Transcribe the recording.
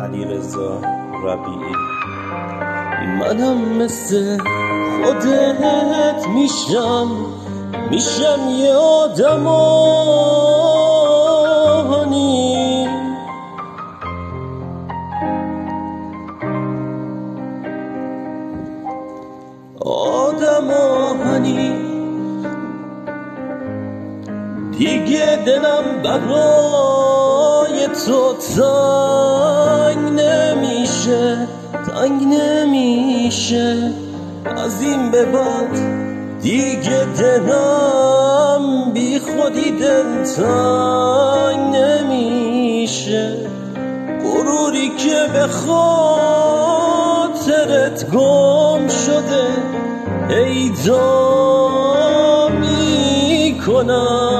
علیرضا ربیعی. منم مثل خودت میشم یه آدمانی، دیگه دلم برای تو تنگ نمیشه. از این به بعد دیگه دلم بی خودی دلتنگ نمیشه. غروری که به خاطرت گم شده پیدا میکنم،